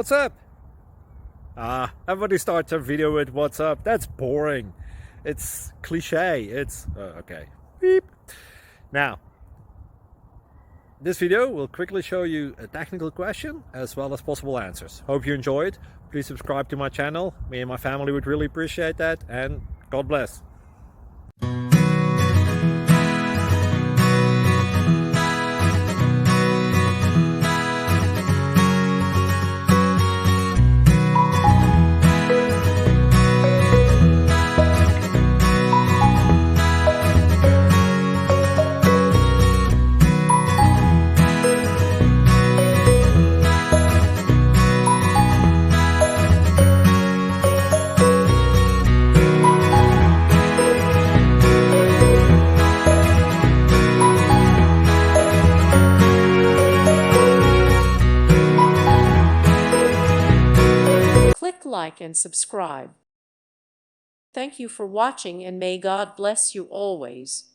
What's up? Everybody starts a video with what's up. That's boring. It's cliche. It's okay. Beep. Now, this video will quickly show you a technical question as well as possible answers. Hope you enjoy it. Please subscribe to my channel. Me and my family would really appreciate that, and God bless. Click like and subscribe. Thank you for watching, and may God bless you always.